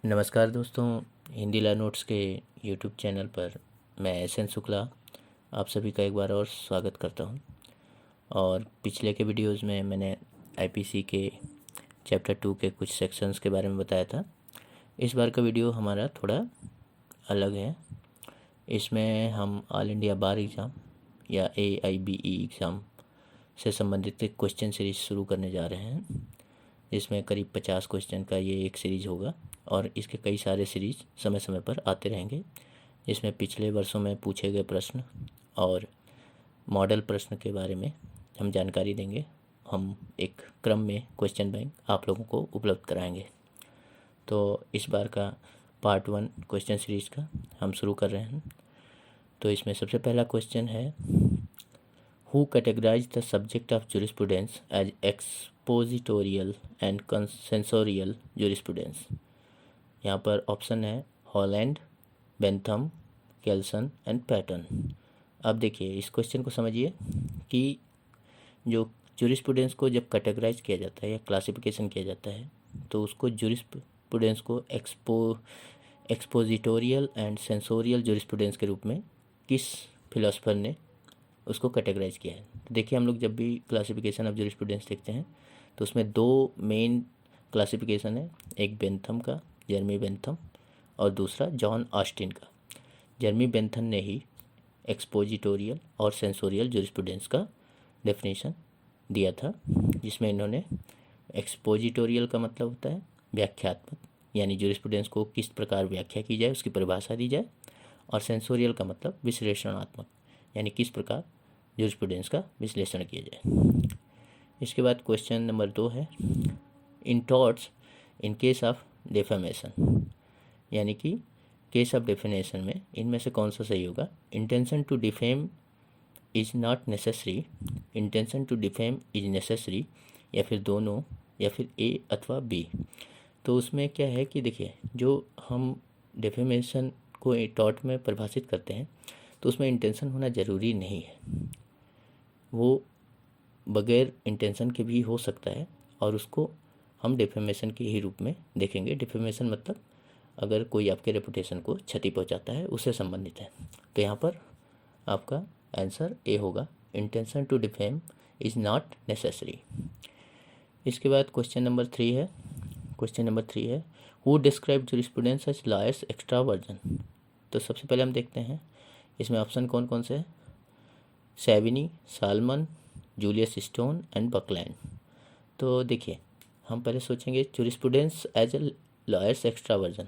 नमस्कार दोस्तों, Hindi learn notes के यूट्यूब चैनल पर मैं एस.एन. शुक्ला आप सभी का एक बार और स्वागत करता हूं। और पिछले के वीडियोस में मैंने आईपीसी के चैप्टर 2 के कुछ सेक्शंस के बारे में बताया था। इस बार का वीडियो हमारा थोड़ा अलग है। इसमें हम ऑल इंडिया बार एग्ज़ाम या AIBE एग्ज़ाम से संबंधित एक क्वेश्चन सीरीज शुरू करने जा रहे हैं। इसमें करीब 50 क्वेश्चन का ये एक सीरीज़ होगा और इसके कई सारे सीरीज़ समय समय पर आते रहेंगे, जिसमें पिछले वर्षों में पूछे गए प्रश्न और मॉडल प्रश्न के बारे में हम जानकारी देंगे। हम एक क्रम में क्वेश्चन बैंक आप लोगों को उपलब्ध कराएंगे। तो इस बार का पार्ट 1 क्वेश्चन सीरीज़ का हम शुरू कर रहे हैं। तो इसमें सबसे पहला क्वेश्चन है, who categorize the subject of jurisprudence as expository and censorial jurisprudence. यहाँ पर ऑप्शन है Holland, Bentham, Kelsen and Paton. अब देखिए इस क्वेश्चन को समझिए कि जो जुरिस्प्रूडेंस को जब कैटेगराइज किया जाता है या क्लासिफिकेशन किया जाता है तो उसको जुरिस्प्रूडेंस को एक्सपोजिटोरियल एंड सेंसोरियल जुरिस्प्रूडेंस के रूप में किस फिलोसफर ने उसको कैटेगराइज किया है। तो देखिए हम लोग जब भी क्लासिफिकेशन ऑफ जुरिस्प्रूडेंस देखते हैं तो उसमें दो मेन क्लासिफिकेशन है, एक बेंथम का, जेरमी बेंथम, और दूसरा जॉन ऑस्टिन का। जेरमी बेंथम ने ही एक्सपोजिटोरियल और सेंसोरियल जुरिस्प्रूडेंस का डेफिनेशन दिया था, जिसमें इन्होंने एक्सपोजिटोरियल का मतलब होता है व्याख्यात्मक, यानी जुरिस्प्रूडेंस को किस प्रकार व्याख्या की जाए उसकी परिभाषा दी जाए, और सेंसोरियल का मतलब विश्लेषणात्मक, यानी किस प्रकार जुरिस्प्रूडेंस का विश्लेषण किया जाए। इसके बाद क्वेश्चन नंबर 2 है, in torts in case of defamation, यानी कि केस ऑफ डेफिनेशन में इनमें से कौन सा सही होगा। Intention to defame is not necessary, intention to defame is necessary, या फिर दोनों, या फिर ए अथवा बी। तो उसमें क्या है कि देखिए जो हम डेफेमेशन को टॉर्ट में परिभाषित करते हैं तो उसमें इंटेंशन होना ज़रूरी नहीं है, वो बगैर इंटेंशन के भी हो सकता है और उसको हम डेफेमेशन के ही रूप में देखेंगे। डेफेमेशन मतलब अगर कोई आपके रेपुटेशन को क्षति पहुंचाता है उससे संबंधित है। तो यहाँ पर आपका आंसर ए होगा, intention to defame is not necessary. इसके बाद क्वेश्चन नंबर 3 है, क्वेश्चन नंबर 3 है, who describe jurisprudence as lawyers extraversion. तो सबसे पहले हम देखते हैं इसमें ऑप्शन कौन कौन से हैं, Savigny, Salmond, Julius Stone and Buckland. तो देखिए हम पहले सोचेंगे jurisprudence as a lawyers extraversion,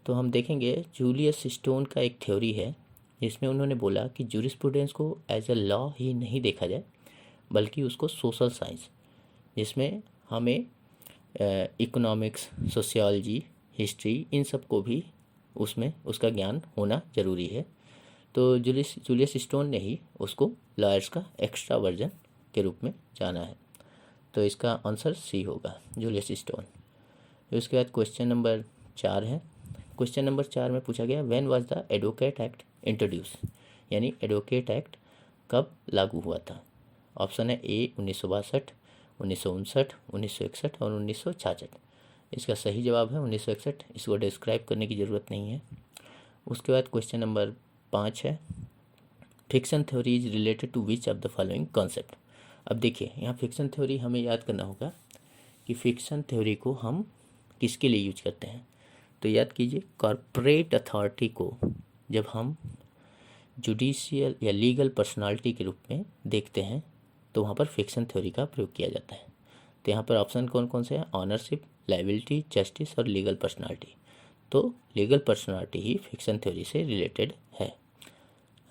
तो हम देखेंगे जूलियस स्टोन का एक थ्योरी है जिसमें उन्होंने बोला कि जुरिस्प्रूडेंस को एज ए लॉ ही नहीं देखा जाए बल्कि उसको सोशल साइंस, जिसमें हमें इकोनॉमिक्स, सोशियोलॉजी, हिस्ट्री, इन सब को भी उसमें उसका ज्ञान होना ज़रूरी है। तो जूलियस स्टोन ने ही उसको लॉयर्स का एक्स्ट्रा वर्जन के रूप में जाना है। तो इसका आंसर सी होगा, जूलियस स्टोन। उसके बाद क्वेश्चन नंबर 4 है, क्वेश्चन नंबर 4 में पूछा गया, when was the advocate act introduce, यानी एडवोकेट एक्ट कब लागू हुआ था। ऑप्शन है ए 1962, 1959, 1961 और 1966। इसका सही जवाब है 1961, इसको डिस्क्राइब करने की ज़रूरत नहीं है। उसके बाद क्वेश्चन नंबर 5 है, fiction theory is related to which of the following concept. अब देखिए यहाँ फिक्शन थ्योरी हमें याद करना होगा कि फिक्शन थ्योरी को हम किसके लिए यूज करते हैं। तो याद कीजिए, कॉर्पोरेट अथॉरिटी को जब हम जुडिशियल या लीगल पर्सनालिटी के रूप में देखते हैं तो वहाँ पर फिक्शन थ्योरी का प्रयोग किया जाता है। तो यहाँ पर ऑप्शन कौन कौन से हैं, ऑनरशिप, लायबिलिटी, जस्टिस और लीगल पर्सनालिटी। तो लीगल पर्सनालिटी ही फिक्शन थ्योरी से रिलेटेड है।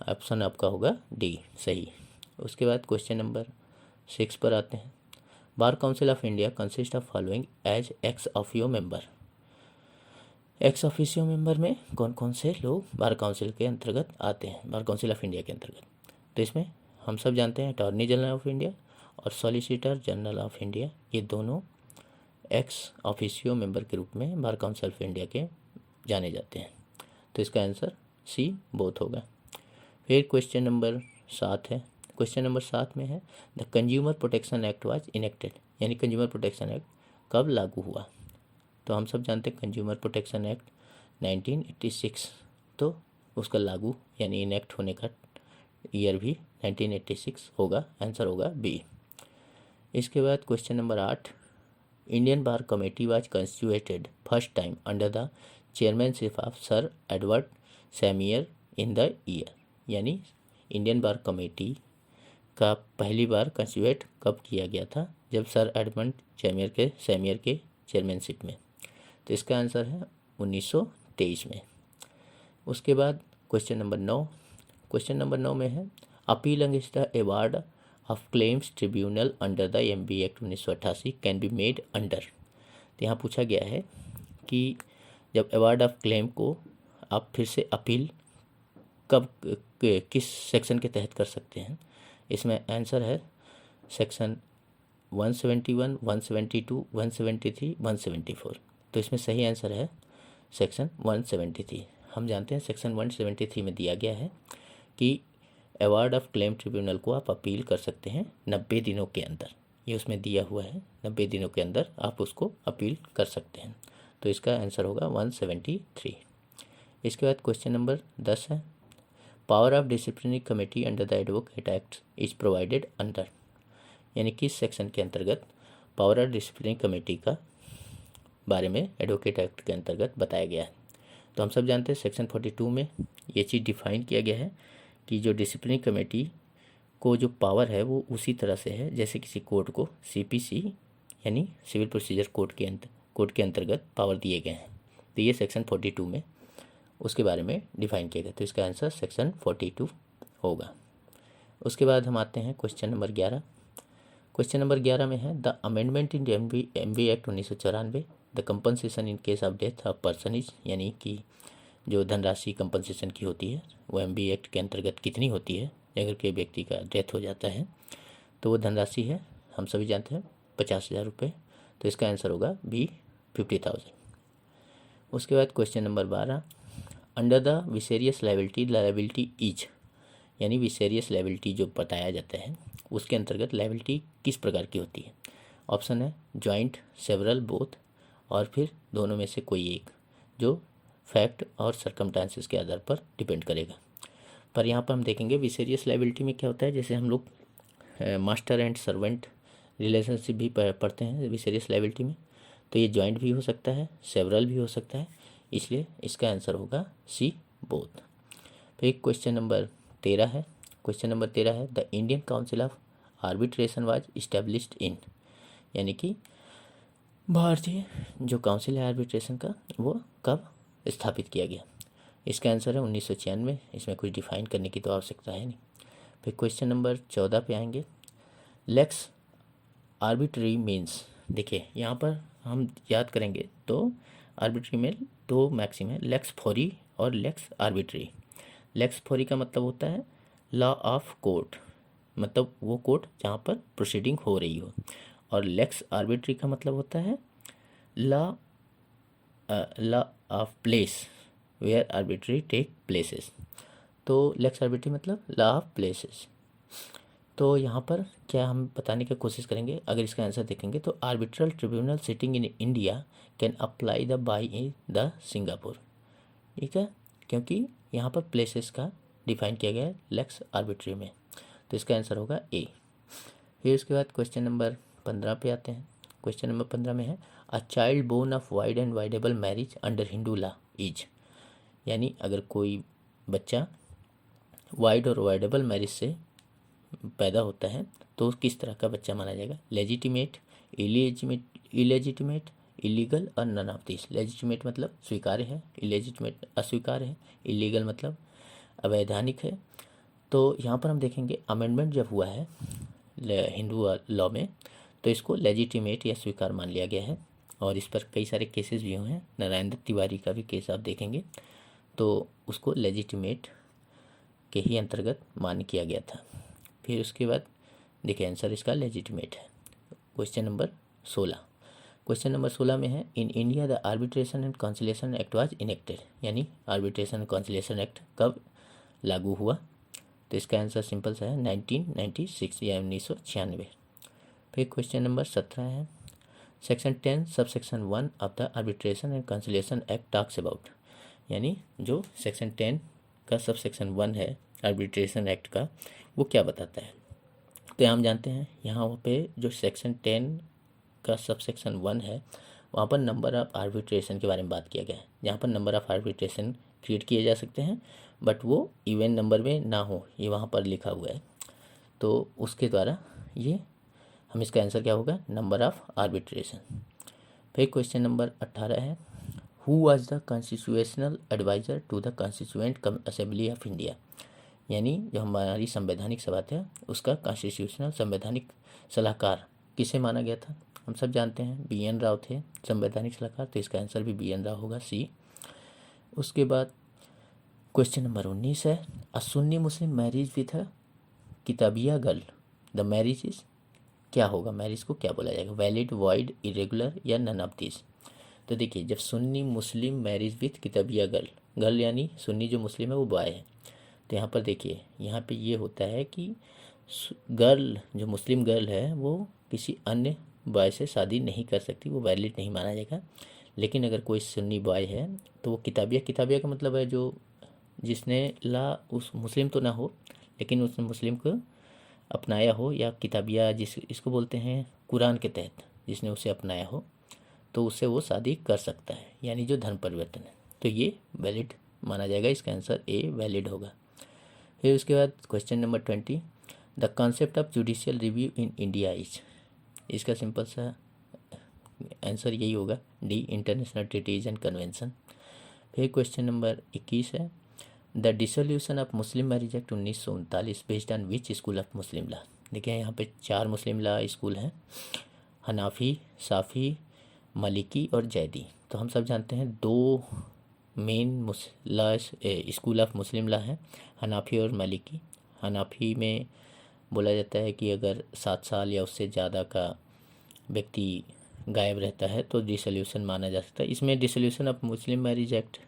ऑप्शन आपका होगा डी सही। उसके बाद क्वेश्चन नंबर 6 पर आते हैं, Bar Council of India consist of following as ex officio member. Ex officio member में कौन कौन से लोग बार काउंसिल के अंतर्गत आते हैं, बार काउंसिल ऑफ इंडिया के अंतर्गत। तो इसमें हम सब जानते हैं अटॉर्नी जनरल ऑफ इंडिया और सॉलिसिटर जनरल ऑफ इंडिया, ये दोनों एक्स ऑफिशियो मेंबर के रूप में बार काउंसिल ऑफ इंडिया के जाने जाते हैं। तो इसका आंसर सी बोथ होगा। फिर क्वेश्चन नंबर 7 है, क्वेश्चन नंबर 7 में है, the consumer protection act was enacted, यानी कंज्यूमर प्रोटेक्शन एक्ट कब लागू हुआ। तो हम सब जानते हैं कंज्यूमर प्रोटेक्शन एक्ट 1986, तो उसका लागू यानी इनेक्ट होने का ईयर भी 1986 होगा। आंसर होगा बी। इसके बाद question number 8, Indian Bar Committee was constituted first time under the chairmanship of Sir Edward Chamier in the year, यानी इंडियन बार कमेटी का पहली बार कंस्टिट्यूट कब किया गया था, जब सर एडमंड सैमियर के चेयरमैनशिप में। तो इसका आंसर है 1923 में। उसके बाद क्वेश्चन नंबर 9, क्वेश्चन नंबर 9 में है appeal against the award of claims tribunal under the MB act 1988 can be made under. तो यहाँ पूछा गया है कि जब अवार्ड ऑफ क्लेम को आप फिर से अपील कब किस सेक्शन के तहत कर सकते हैं। इसमें आंसर है सेक्शन 171, 172, 173, 174। तो इसमें सही आंसर है सेक्शन 173। हम जानते हैं सेक्शन 173 में दिया गया है कि अवार्ड ऑफ क्लेम ट्रिब्यूनल को आप अपील कर सकते हैं 90 दिनों के अंदर। ये उसमें दिया हुआ है, 90 दिनों के अंदर आप उसको अपील कर सकते हैं। तो इसका आंसर होगा 173। इसके बाद क्वेश्चन नंबर 10 है power of disciplinary committee under the advocate act is provided under, यानी किस सेक्शन के अंतर्गत पावर ऑफ डिसिप्लिनरी कमेटी का बारे में एडवोकेट एक्ट के अंतर्गत बताया गया है। तो हम सब जानते हैं सेक्शन 42 में ये चीज़ डिफाइन किया गया है कि जो डिसिप्लिनरी कमेटी को जो पावर है वो उसी तरह से है जैसे किसी कोर्ट को सीपीसी यानी सिविल प्रोसीजर कोड के अंतर्गत पावर दिए गए हैं। तो ये सेक्शन 42 में उसके बारे में डिफाइन किया गया। तो इसका आंसर सेक्शन 42 होगा। उसके बाद हम आते हैं क्वेश्चन नंबर 11। क्वेश्चन नंबर 11 में है the amendment in MB act 1994 the compensation in case of death of person is, यानी कि जो धनराशि कंपनसेशन की होती है वो एमबी एक्ट के अंतर्गत कितनी होती है अगर कोई व्यक्ति का डेथ हो जाता है। तो वो धनराशि है हम सभी जानते हैं 50,000 रुपये। तो इसका आंसर होगा बी 50,000। उसके बाद question number 12 under the vicarious liability is, यानी विसेरियस लायबिलिटी जो बताया जाता है उसके अंतर्गत लायबिलिटी किस प्रकार की होती है। ऑप्शन है जॉइंट, सेवरल, बोथ और फिर दोनों में से कोई एक, जो फैक्ट और सर्कमस्टांसेस के आधार पर डिपेंड करेगा। पर यहाँ पर हम देखेंगे विसेरियस लायबिलिटी में क्या होता है, जैसे हम लोग मास्टर एंड सर्वेंट रिलेशनशिप भी पढ़ते हैं विसेरियस लायबिलिटी में। तो ये जॉइंट भी हो सकता है, सेवरल भी हो सकता है, इसलिए इसका आंसर होगा सी बोथ। फिर क्वेश्चन नंबर 13 है। क्वेश्चन नंबर 13 है the Indian council of arbitration was established in, यानी कि भारतीय जो काउंसिल है आर्बिट्रेशन का वो कब स्थापित किया गया। इसका आंसर है 1996। इसमें कुछ डिफाइन करने की तो आवश्यकता है नहीं। फिर क्वेश्चन नंबर 14 पे आएंगे लेक्स आर्बिट्री मीन्स। देखिए यहाँ पर हम याद करेंगे तो आर्बिट्री में दो मैक्सिम है, लेक्स फॉरी और लेक्स आर्बिट्री। लेक्स फॉरी का मतलब होता है लॉ ऑफ कोर्ट, मतलब वो कोर्ट जहाँ पर प्रोसीडिंग हो रही हो, और लेक्स आर्बिट्री का मतलब होता है law of place where arbitri take places. तो लेक्स आर्बिट्री मतलब लॉ ऑफ प्लेसेस। तो यहाँ पर क्या हम बताने की कोशिश करेंगे, अगर इसका आंसर देखेंगे तो arbitral tribunal sitting in India can apply the by in the Singapore. ठीक है, क्योंकि यहाँ पर प्लेसेस का डिफाइन किया गया है लेक्स आर्बिट्री में। तो इसका आंसर होगा ए। फिर उसके बाद क्वेश्चन नंबर 15 पे आते हैं। क्वेश्चन नंबर 15 में है a child born of void and voidable marriage under Hindu law is, यानी अगर कोई बच्चा वाइड और वाइडेबल मैरिज से पैदा होता है तो किस तरह का बच्चा माना जाएगा। लेजिटिमेट, इलेजिटिमेट, इलीगल और नन ऑफ दिस। लेजिटिमेट मतलब स्वीकार्य है, इलेजिटिमेट अस्वीकार्य है, इलीगल मतलब अवैधानिक है। तो यहाँ पर हम देखेंगे अमेंडमेंट जब हुआ है हिंदू लॉ में तो इसको लेजिटिमेट या स्वीकार मान लिया गया है, और इस पर कई सारे केसेस भी हुए हैं। नारायण दत्त तिवारी का भी केस आप देखेंगे तो उसको लेजिटिमेट के ही अंतर्गत मान किया गया था। फिर उसके बाद देखिए आंसर इसका लेजिटिमेट है। Question number 16। क्वेश्चन नंबर 16 में है in India the arbitration and conciliation act was enacted, यानी आर्बिट्रेशन एंड कॉन्सिलेशन एक्ट कब लागू हुआ। तो इसका आंसर सिंपल सा है 1996 या 1996। फिर क्वेश्चन नंबर 17 है section 10 sub section 1 of the arbitration and conciliation act talks about, यानी जो सेक्शन 10 का सब सेक्शन 1 है आर्बिट्रेशन एक्ट का, वो क्या बताता है। तो हम जानते हैं यहाँ पे जो सेक्शन 10 का सब सेक्शन 1 है वहाँ पर नंबर ऑफ़ आर्बिट्रेशन के बारे में बात किया गया है, जहाँ पर नंबर ऑफ़ आर्बिट्रेशन क्रिएट किए जा सकते हैं बट वो इवन नंबर में ना हो, ये वहाँ पर लिखा हुआ है। तो उसके द्वारा ये हम इसका आंसर क्या होगा, नंबर ऑफ़ आर्बिट्रेशन। फिर क्वेश्चन नंबर 18 है, who was the constitutional adviser to the constituent assembly of India, यानी जो हमारी संवैधानिक सभा है उसका कॉन्स्टिट्यूशनल संवैधानिक सलाहकार किसे माना गया था। हम सब जानते हैं BN राव थे संवैधानिक सलाहकार, तो इसका आंसर भी BN राव होगा, सी। उसके बाद क्वेश्चन नंबर 19 है, a Sunni Muslim marriage with a kitabia girl, the marriage is, क्या होगा, मैरिज को क्या बोला जाएगा, वैलिड, वॉइड, इरेगुलर या नन ऑफ दिस। तो देखिए जब Sunni Muslim marriage with kitabia girl, girl यानी सुन्नी जो मुस्लिम है वो बॉय है, तो यहाँ पर देखिए यहाँ पे ये होता है कि गर्ल जो मुस्लिम गर्ल है वो किसी अन्य बॉय से शादी नहीं कर सकती, वो वैलिड नहीं माना जाएगा। लेकिन अगर कोई सुन्नी बॉय है तो वो किताबिया, किताबिया का मतलब है जो जिसने ला उस मुस्लिम तो ना हो लेकिन उसने मुस्लिम को अपनाया हो, या किताबिया जिस इसको बोलते हैं कुरान के तहत जिसने उसे अपनाया हो, तो उससे वो शादी कर सकता है, यानी जो धर्म परिवर्तन है, तो ये वैलिड माना जाएगा। इसका आंसर ए वैलिड होगा। फिर उसके बाद question number 20, the concept of judicial review in India is, इसका सिंपल सा आंसर यही होगा, D, international treaties and convention. फिर क्वेश्चन नंबर 21 है, the dissolution of Muslim marriage act 1939 based on which school of Muslim law. देखिए यहाँ पे 4 Muslim law school हैं, हनाफी, साफ़ी, मलिकी और जैदी। तो हम सब जानते हैं 2 main school of Muslim law हैं, हनाफी और मलिकी। हनाफी में बोला जाता है कि अगर 7 साल या उससे ज़्यादा का व्यक्ति गायब रहता है तो डिसोल्यूशन माना जा सकता है। इसमें dissolution of Muslim marriage act,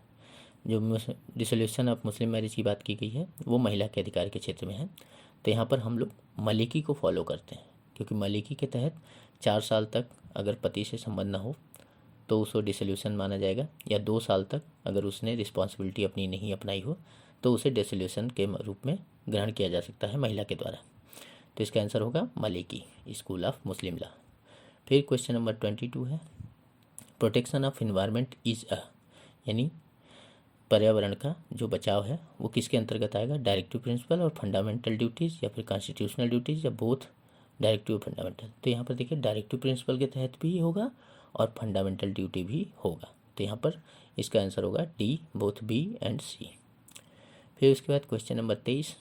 जो डिसोल्यूशन ऑफ मुस्लिम मैरिज की बात की गई है वो महिला के अधिकार के क्षेत्र में है, तो यहाँ पर हम लोग मलिकी को फॉलो करते हैं, क्योंकि मलिकी के तहत 4 साल तक अगर पति से संबंध ना हो तो उसको डिसोल्यूशन माना जाएगा, या 2 साल तक अगर उसने रिस्पॉन्सिबिलिटी अपनी नहीं अपनाई हो तो उसे डिसोल्यूशन के रूप में ग्रहण किया जा सकता है महिला के द्वारा। तो इसका आंसर होगा Maliki school of Muslim law. फिर क्वेश्चन नंबर 22 है, protection of environment is a, यानी पर्यावरण का जो बचाव है वो किसके अंतर्गत आएगा, डायरेक्टिव प्रिंसिपल और फंडामेंटल ड्यूटीज़, या फिर कॉन्स्टिट्यूशनल ड्यूटीज़, या बोथ डायरेक्टिव और फंडामेंटल। तो यहाँ पर देखिए डायरेक्टिव प्रिंसिपल के तहत भी होगा और फंडामेंटल ड्यूटी भी होगा, तो यहाँ पर इसका आंसर होगा D, both B and C. फिर उसके बाद question number 23,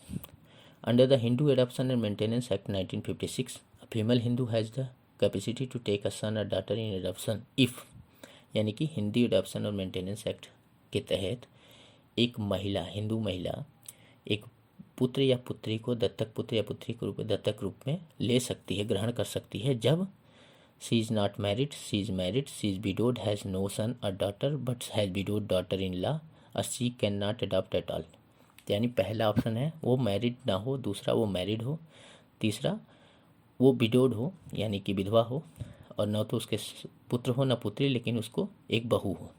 under the Hindu adoption and maintenance act 1956 a female Hindu has the capacity to take a son or daughter in adoption if, यानी कि हिंदी एडॉप्शन और मेंटेनेंस एक्ट के तहत एक महिला, हिंदू महिला एक पुत्र या पुत्री को दत्तक पुत्र या पुत्री के रूप में दत्तक रूप में ले सकती है, ग्रहण कर सकती है, जब she is not married, she is married, she is widowed, has no son or daughter but has widowed daughter in law or she can not adopt at all. यानी पहला ऑप्शन है वो मैरिड ना हो, दूसरा वो मैरिड हो, तीसरा वो विडोड हो यानी कि विधवा हो, और न तो उसके पुत्र हो न पुत्री लेकिन उसको एक बहू हो।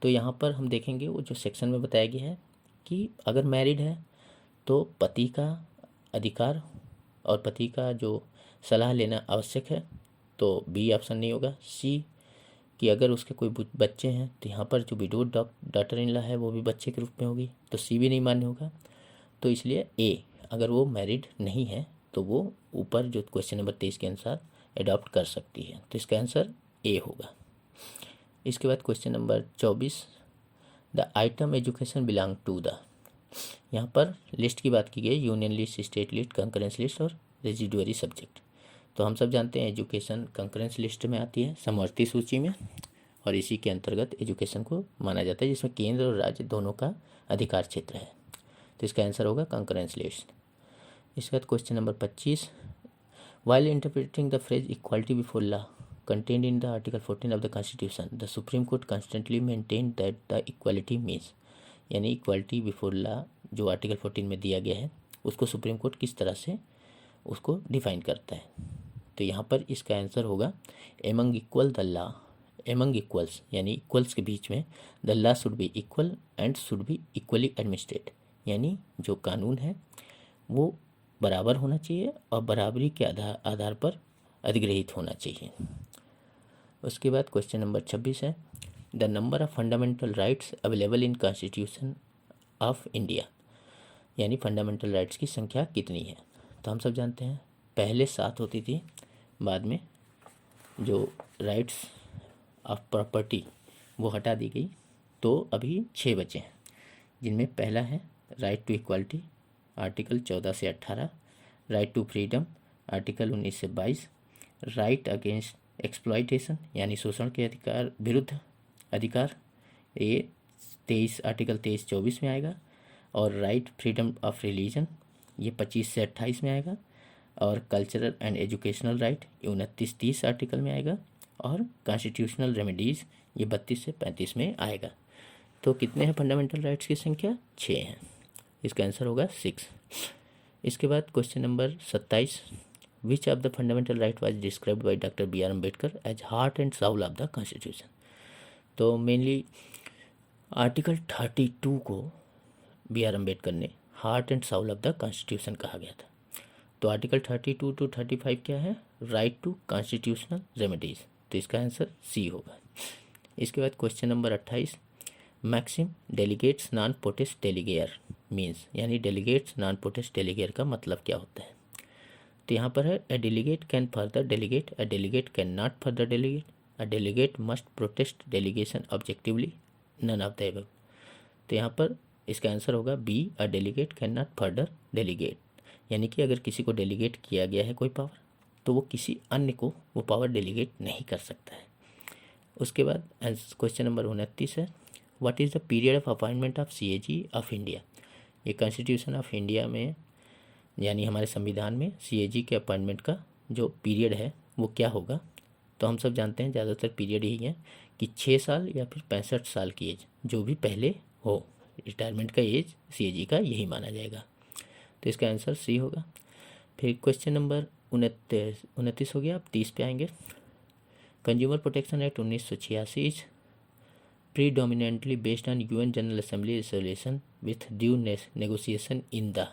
तो यहाँ पर हम देखेंगे वो जो सेक्शन में बताया गया है कि अगर मैरिड है तो पति का अधिकार और पति का जो सलाह लेना आवश्यक है, तो बी ऑप्शन नहीं होगा। सी कि अगर उसके कोई बच्चे हैं तो यहाँ पर जो विडोड डॉटर इन लॉ है वो भी बच्चे के रूप में होगी, तो सी भी नहीं मान्य होगा। तो इसलिए ए, अगर वो मैरिड नहीं है तो वो ऊपर जो क्वेश्चन नंबर 23 के अनुसार अडॉप्ट कर सकती है, तो इसका आंसर ए होगा। इसके बाद question number 24, the item education belong to the, यहाँ पर लिस्ट की बात की गई, union list, state list, concurrence list और रेजिडुअरी सब्जेक्ट। तो हम सब जानते हैं एजुकेशन कंकरेंस लिस्ट में आती है, समवर्ती सूची में, और इसी के अंतर्गत एजुकेशन को माना जाता है, जिसमें केंद्र और राज्य दोनों का अधिकार क्षेत्र है, तो इसका आंसर होगा कंकरेंस लिस्ट। इसके बाद question number 25, while interpreting the phrase equality before law contained in the Article 14 of the Constitution, the Supreme Court constantly maintained that the equality means, यानी इक्वालिटी बिफोर लॉ जो article 14 में दिया गया है उसको supreme court किस तरह से उसको डिफाइन करता है, तो यहाँ पर इसका आंसर होगा among equal the law, among equals यानी इक्वल्स के बीच में, the law should be equal and should be equally administrate, यानी जो कानून है वो बराबर होना चाहिए और बराबरी के आधार पर अधिग्रहित होना चाहिए। उसके बाद क्वेश्चन नंबर 26 है, the number of fundamental rights available in constitution of India, यानी फंडामेंटल राइट्स की संख्या कितनी है। तो हम सब जानते हैं पहले 7 होती थी, बाद में जो राइट्स ऑफ प्रॉपर्टी वो हटा दी गई, तो अभी 6 बचे हैं, जिनमें पहला है राइट टू इक्वालिटी आर्टिकल 14 से 18, राइट टू फ्रीडम आर्टिकल 19 से 22, राइट अगेंस्ट एक्सप्लॉइटेशन यानी शोषण के अधिकार विरुद्ध अधिकार, ये 23 आर्टिकल 23-24 में आएगा, और राइट फ्रीडम ऑफ रिलीजन ये 25 से 28 में आएगा, और कल्चरल एंड एजुकेशनल राइट ये 29-30 आर्टिकल में आएगा, और कॉन्स्टिट्यूशनल रेमेडीज़ ये 32 से 35 में आएगा। तो कितने हैं फंडामेंटल राइट्स की संख्या? 6 हैं। इसका आंसर होगा 6। इसके बाद question number 27, which of the fundamental right was described by doctor B R. Ambedkar as heart and soul of the constitution. तो मेनली आर्टिकल 32 को बी.आर. अम्बेडकर ने heart and soul of the constitution कहा गया था। तो आर्टिकल 32 to 35 क्या है? राइट टू कॉन्स्टिट्यूशनल रेमेडीज, तो इसका आंसर सी होगा। इसके बाद question number 28, maxim delegates non potest delegare means, यानी डेलीगेट्स नॉन पोटेस्ट डेलीगेयर का मतलब क्या होता है। तो यहाँ पर है, a delegate can further delegate, a delegate can not further delegate, a delegate must protest delegation objectively, none of the above. तो यहाँ पर इसका आंसर होगा B, a delegate can not further delegate, यानी कि अगर किसी को डेलीगेट किया गया है कोई पावर, तो वो किसी अन्य को वो पावर डेलीगेट नहीं कर सकता है। उसके बाद क्वेश्चन नंबर 29 है, what is the period of appointment of CAG of India. ये कॉन्स्टिट्यूशन ऑफ इंडिया में यानी हमारे संविधान में सीएजी के अपॉइंटमेंट का जो पीरियड है वो क्या होगा। तो हम सब जानते हैं ज़्यादातर पीरियड यही है कि 6 साल या फिर 65 साल की एज, जो भी पहले हो, रिटायरमेंट का एज सीएजी का यही माना जाएगा। तो इसका आंसर सी होगा। फिर क्वेश्चन नंबर 29 हो गया, अब 30 पे आएंगे। Consumer protection act 1986 is predominantly based on UN general assembly resolution with due negotiation in the.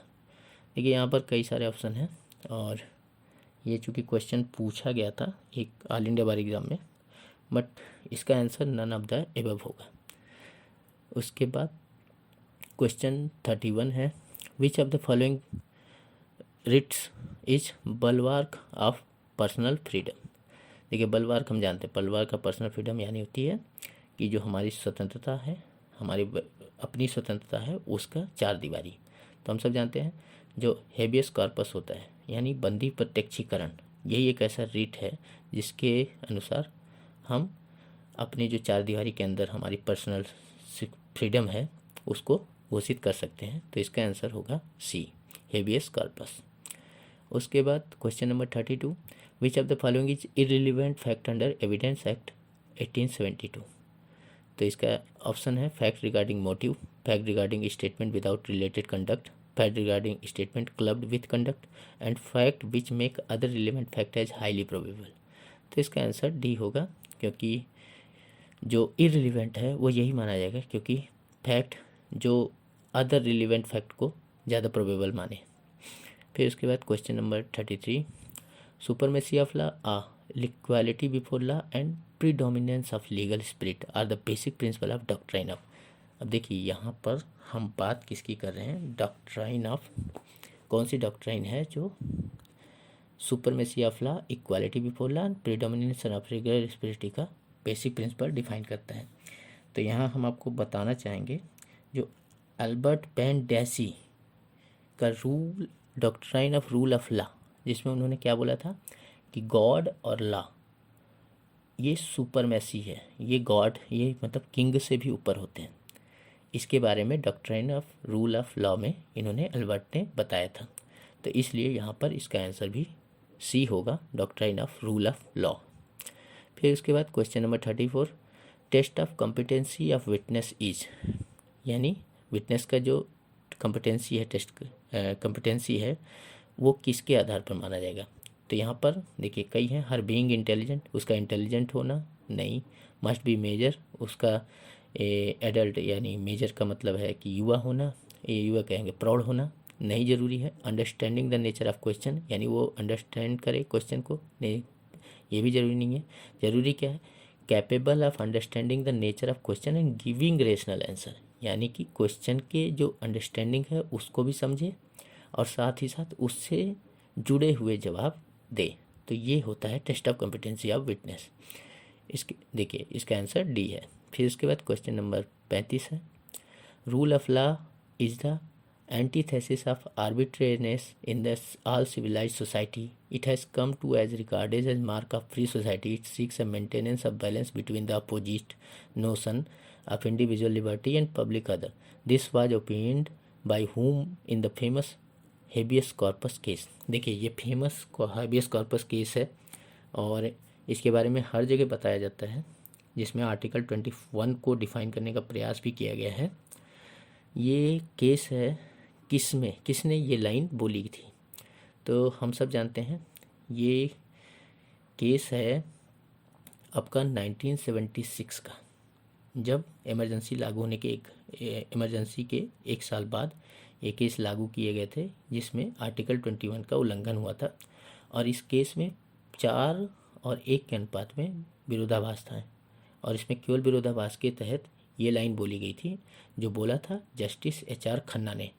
देखिए यहाँ पर कई सारे ऑप्शन हैं, और ये चूँकि क्वेश्चन पूछा गया था एक ऑल इंडिया बार एग्ज़ाम में, बट इसका answer none of the above होगा। उसके बाद क्वेश्चन 31 है, which of the following writs is bulwark of personal freedom. देखिए बलवार्क हम जानते हैं, बलवार्क ऑफ पर्सनल फ्रीडम यानी होती है कि जो हमारी स्वतंत्रता है, हमारी अपनी स्वतंत्रता है, उसका 4 दीवारी। तो हम सब जानते हैं जो हेबियस कॉर्पस होता है यानी बंदी प्रत्यक्षीकरण, यही एक ऐसा रिट है जिसके अनुसार हम अपने जो 4 दीवारी के अंदर हमारी पर्सनल फ्रीडम है उसको घोषित कर सकते हैं। तो इसका आंसर होगा सी, हेबियस कॉर्पस। उसके बाद question number 32, which of the following is irrelevant fact under evidence act 1872। तो इसका ऑप्शन है fact regarding motive, fact regarding statement without related conduct, fact regarding statement clubbed with conduct, and fact which make other relevant fact as highly probable. तो इसका answer D होगा, क्योंकि जो irrelevant है वो यही माना जाएगा क्योंकि फैक्ट जो अदर रिलेवेंट फैक्ट को ज़्यादा प्रोबेबल माने। फिर उसके बाद question number 33, supremacy of law, equality before law and predominance of legal spirit are the basic principle of doctrine of. अब देखिए यहाँ पर हम बात किसकी कर रहे हैं, डॉक्ट्राइन ऑफ। कौन सी डॉक्ट्राइन है जो supremacy of law, equality before law and predominance of legal spirit का बेसिक प्रिंसिपल डिफाइन करता है। तो यहाँ हम आपको बताना चाहेंगे जो अल्बर्ट पेन डेसी का rule, doctrine of rule of law, जिसमें उन्होंने क्या बोला था कि गॉड और लॉ ये सुपरमेसी है, ये गॉड, ये मतलब किंग से भी ऊपर होते हैं। इसके बारे में doctrine of rule of law में इन्होंने अल्बर्ट ने बताया था। तो इसलिए यहाँ पर इसका आंसर भी सी होगा, doctrine of rule of law. फिर उसके बाद question number 34, test of competency of witness is, यानी विटनेस का जो कॉम्पिटेंसी है, टेस्ट कॉम्पिटेंसी है, वो किसके आधार पर माना जाएगा। तो यहाँ पर देखिए कई हैं, हर बीइंग इंटेलिजेंट, उसका इंटेलिजेंट होना नहीं, मस्ट बी मेजर, उसका एडल्ट यानी मेजर का मतलब है कि युवा होना, ये युवा कहेंगे प्राउड होना नहीं ज़रूरी है। Understanding the nature of question, यानी वो अंडरस्टैंड करे क्वेश्चन को, नहीं ये भी ज़रूरी नहीं है। ज़रूरी क्या है, capable of understanding the nature of question and giving rational answer, यानी कि क्वेश्चन के जो अंडरस्टैंडिंग है उसको भी समझे और साथ ही साथ उससे जुड़े हुए जवाब दे। तो ये होता है test of competency of witness. इसके देखिए इसका आंसर डी है। फिर उसके बाद क्वेश्चन नंबर 35 है, rule of law is the antithesis of arbitrariness in the all civilized society. It has come to as regarded as mark of free society. It seeks a maintenance of balance between the opposite notion of individual liberty and public order. This was opined by whom in the famous habeas corpus case. देखिए ये famous habeas corpus case है और इसके बारे में हर जगह बताया जाता है, जिसमें आर्टिकल 21 को डिफाइन करने का प्रयास भी किया गया है। ये केस है किसने ये लाइन बोली थी, तो हम सब जानते हैं ये केस है आपका 1976 का, जब इमरजेंसी लागू होने के इमरजेंसी के एक साल बाद ये केस लागू किए गए थे, जिसमें आर्टिकल 21 का उल्लंघन हुआ था। और इस केस में 4 और 1 के अनुपात में विरोधाभास था और इसमें केवल विरोधाभास के तहत ये लाइन बोली गई थी, जो बोला था जस्टिस HR खन्ना ने।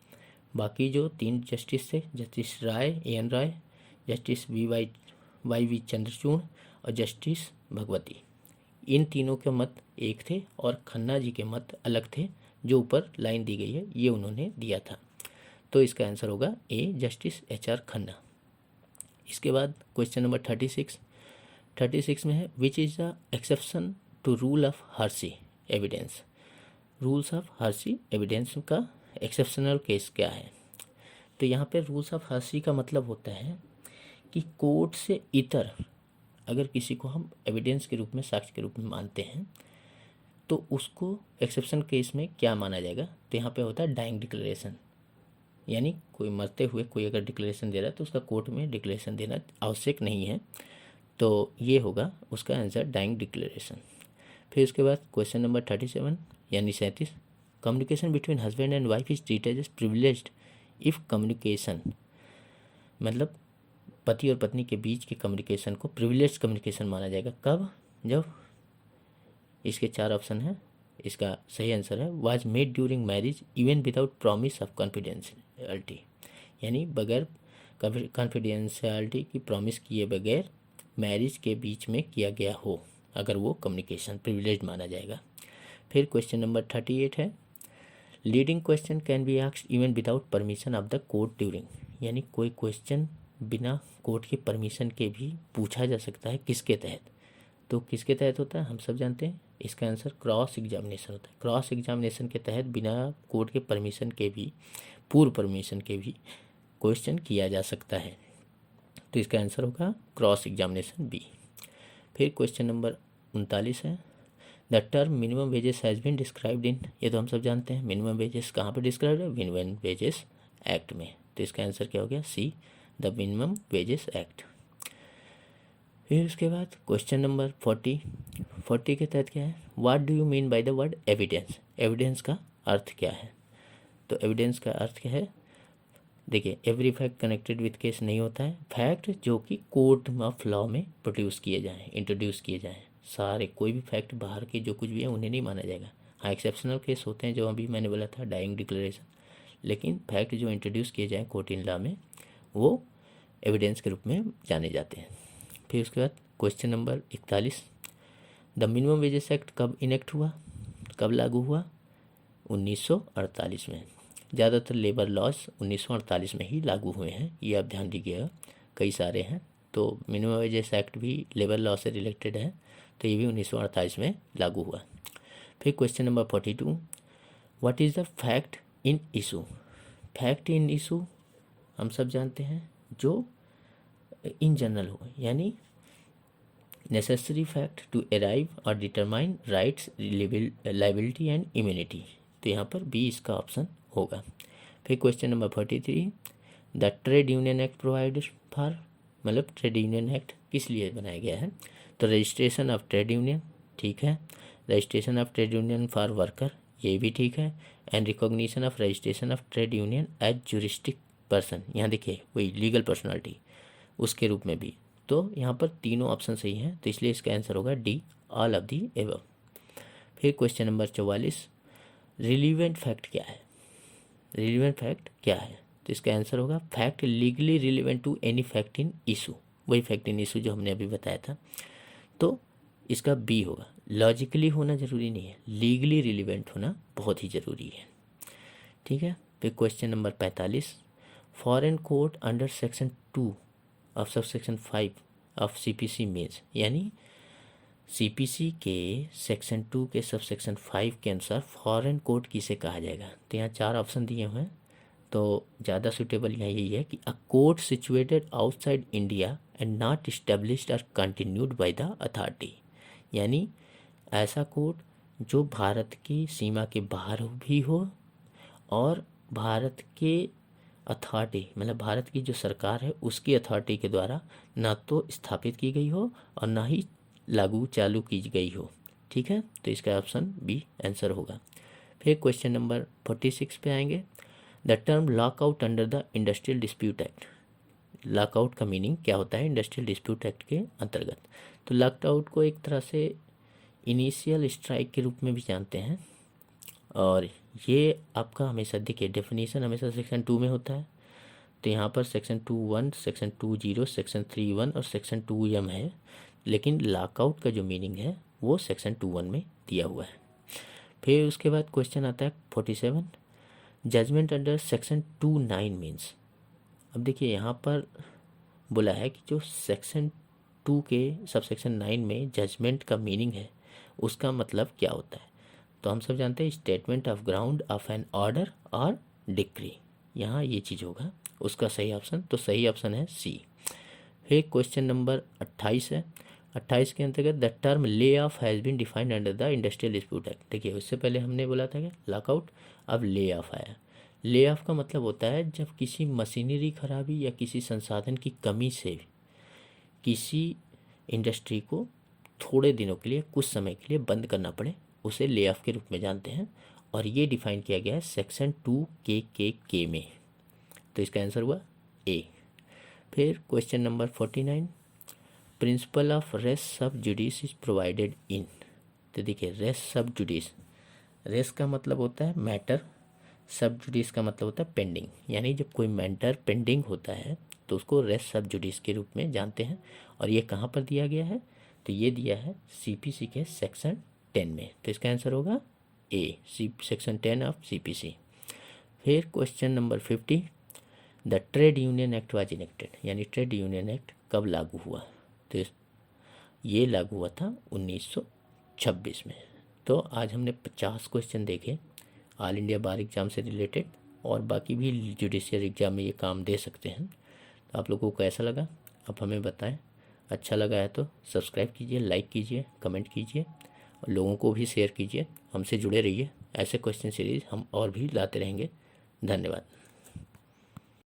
बाकी जो 3 जस्टिस थे, justice Ray AN Ray, justice YV Chandrachud और जस्टिस भगवती, इन तीनों के मत एक थे और खन्ना जी के मत अलग थे। जो ऊपर लाइन दी गई है ये उन्होंने दिया था, तो इसका आंसर होगा ए जस्टिस HR खन्ना। इसके बाद क्वेश्चन नंबर 36 में है, which is the exception to rule of hearsay evidence. Rules of hearsay evidence का एक्सेप्शनल केस क्या है, तो यहाँ पे रूल्स ऑफ हर्सी का मतलब होता है कि कोर्ट से इतर अगर किसी को हम एविडेंस के रूप में, साक्ष्य के रूप में मानते हैं, तो उसको एक्सेप्शन केस में क्या माना जाएगा, तो यहाँ पे होता है डाइंग डिक्लेरेशन, यानी कोई मरते हुए कोई अगर डिक्लेरेशन दे रहा है तो उसका कोर्ट में डिक्लेरेशन देना आवश्यक नहीं है, तो ये होगा उसका आंसर डाइंग डिक्लेरेशन। फिर उसके बाद क्वेश्चन नंबर 37 यानी 37, communication between husband and wife is treated as privileged if communication, मतलब पति और पत्नी के बीच के कम्युनिकेशन को प्रिविलेज कम्युनिकेशन माना जाएगा। कब, जब इसके 4 ऑप्शन हैं, इसका सही आंसर है was made during marriage even without promise of confidentiality, यानी बगैर कॉन्फिडेंशियलिटी की प्रॉमिस किए बगैर मैरिज के बीच में किया गया हो, अगर वो कम्युनिकेशन प्रिविलेज माना जाएगा। फिर क्वेश्चन नंबर 38 है, leading question can be asked even without permission of the court during, यानी कोई क्वेश्चन बिना कोर्ट के परमिशन के भी पूछा जा सकता है, किसके तहत, तो किसके तहत होता है, हम सब जानते हैं, इसका आंसर क्रॉस एग्जामिनेशन होता है। क्रॉस एग्जामिनेशन के तहत बिना कोर्ट के परमिशन के भी, पूर्व परमिशन के भी क्वेश्चन किया जा सकता है, तो इसका आंसर होगा क्रॉस एग्जामिनेशन बी। फिर क्वेश्चन नंबर 39 है, the term minimum wages has been described in, ये तो हम सब जानते हैं मिनिमम वेजेस कहाँ पर डिस्क्राइब्ड है, मिनिमम वेजेस एक्ट में, तो इसका आंसर क्या हो गया सी, द मिनिमम वेजेस एक्ट। फिर उसके बाद क्वेश्चन नंबर 40 के तहत क्या है, what do you mean by the word evidence, evidence का अर्थ क्या है, तो एविडेंस का अर्थ क्या है, देखिए every fact connected with case नहीं होता है, फैक्ट जो कि कोर्ट ऑफ लॉ में प्रोड्यूस किए जाएँ, इंट्रोड्यूस किए जाएँ, सारे कोई भी फैक्ट बाहर के जो कुछ भी है उन्हें नहीं माना जाएगा। हाँ एक्सेप्शनल केस होते हैं जो अभी मैंने बोला था डाइंग डिक्लेरेशन, लेकिन फैक्ट जो इंट्रोड्यूस किए जाएँ कोर्ट इन लॉ में वो एविडेंस के रूप में जाने जाते हैं। फिर उसके बाद question number 41, the minimum wages act कब इनेक्ट हुआ, कब लागू हुआ, 1948 में। ज़्यादातर लेबर लॉज 1948 में ही लागू हुए हैं, ये आप ध्यान दीजिएगा, कई सारे हैं, तो मिनिमम वेजेस एक्ट भी लेबर लॉ से रिलेटेड है, तो ये भी 1948 में लागू हुआ। फिर question number 42, what is the fact in issue, fact in issue हम सब जानते हैं जो इन जनरल हो, यानी नेसेसरी फैक्ट टू अराइव और determine rights, liability and immunity, तो यहाँ पर बी इसका ऑप्शन होगा। फिर question number 43, the trade union act provide for, मतलब ट्रेड यूनियन एक्ट किस लिए बनाया गया है? तो रजिस्ट्रेशन ऑफ ट्रेड यूनियन, ठीक है, registration of trade union for worker, ये भी ठीक है, and recognition of registration of trade union as juristic person, यहाँ देखिए वही लीगल पर्सनालिटी उसके रूप में भी। तो यहाँ पर तीनों ऑप्शन सही हैं, तो इसलिए इसका आंसर होगा D, all of the above. फिर क्वेश्चन नंबर 44, रिलीवेंट फैक्ट क्या है? रिलीवेंट फैक्ट क्या है? तो इसका आंसर होगा fact legally relevant to any fact in issue, वही फैक्ट इन इशू जो हमने अभी बताया था। तो इसका बी होगा। लॉजिकली होना ज़रूरी नहीं है, लीगली रिलेवेंट होना बहुत ही ज़रूरी है, ठीक है। फिर question number 45, foreign court under section 2 of sub section 5 of CPC means, यानी CPC के सेक्शन 2 के सब सेक्शन 5 के अनुसार फॉरेन कोर्ट किसे कहा जाएगा? तो यहाँ 4 ऑप्शन दिए हुए हैं, तो ज़्यादा सूटेबल यहाँ यही है कि a court situated outside India and not established और कंटिन्यूड बाय द अथॉरिटी, यानी ऐसा कोर्ट जो भारत की सीमा के बाहर भी हो और भारत के अथॉरिटी मतलब भारत की जो सरकार है उसकी अथॉरिटी के द्वारा ना तो स्थापित की गई हो और ना ही लागू चालू की गई हो, ठीक है। तो इसका ऑप्शन बी आंसर होगा। फिर क्वेश्चन नंबर 46 पे आएंगे। The term lockout under the industrial dispute act, lockout का मीनिंग क्या होता है इंडस्ट्रियल डिस्प्यूट एक्ट के अंतर्गत? तो लॉकआउट को एक तरह से इनिशियल स्ट्राइक के रूप में भी जानते हैं, और ये आपका हमेशा देखिए डेफिनेशन हमेशा सेक्शन 2 में होता है। तो यहाँ पर सेक्शन 2(1), सेक्शन 2(0), सेक्शन 3(1) और सेक्शन 2(m) है, लेकिन लॉकआउट का जो मीनिंग है वो सेक्शन 2(1) में दिया हुआ है। फिर उसके बाद क्वेश्चन आता है 47, जजमेंट अंडर सेक्शन 2(9) मीन्स। अब देखिए यहाँ पर बोला है कि जो सेक्शन 2 के सब सेक्शन 9 में जजमेंट का मीनिंग है उसका मतलब क्या होता है? तो हम सब जानते हैं statement of ground of an order और डिक्री, यहाँ ये चीज़ होगा उसका सही ऑप्शन। तो सही ऑप्शन है सी। फिर क्वेश्चन नंबर 28 है। 28 के अंतर्गत the term lay off has been defined under the industrial dispute act. देखिए उससे पहले हमने बोला था कि लॉकआउट, अब ले ऑफ आया। ले ऑफ का मतलब होता है जब किसी मशीनरी खराबी या किसी संसाधन की कमी से किसी इंडस्ट्री को थोड़े दिनों के लिए कुछ समय के लिए बंद करना पड़े, उसे ले ऑफ के रूप में जानते हैं, और ये डिफाइन किया गया है सेक्शन 2 में। तो इसका आंसर हुआ ए। फिर question number 49, principle of res sub judice is provided in. तो देखिए रेस सब जुडिस, रेस का मतलब होता है मैटर, सब जुडिस का मतलब होता है पेंडिंग, यानी जब कोई मैटर पेंडिंग होता है तो उसको रेस सब जुडिस के रूप में जानते हैं। और ये कहाँ पर दिया गया है? तो ये दिया है CPC के सेक्शन 10 में। तो इसका आंसर होगा ए, सेक्शन 10 ऑफ CPC। फिर question number 50, the trade union act was enacted, यानी ट्रेड यूनियन एक्ट कब लागू हुआ? तो ये लागू हुआ था 1926 में। तो आज हमने 50 क्वेश्चन देखे ऑल इंडिया बार एग्ज़ाम से रिलेटेड, और बाकी भी जुडिशियल एग्ज़ाम में ये काम दे सकते हैं। तो आप लोगों को कैसा लगा आप हमें बताएं। अच्छा लगा है तो सब्सक्राइब कीजिए, लाइक कीजिए, कमेंट कीजिए, और लोगों को भी शेयर कीजिए। हमसे जुड़े रहिए, ऐसे क्वेश्चन सीरीज़ हम और भी लाते रहेंगे। धन्यवाद।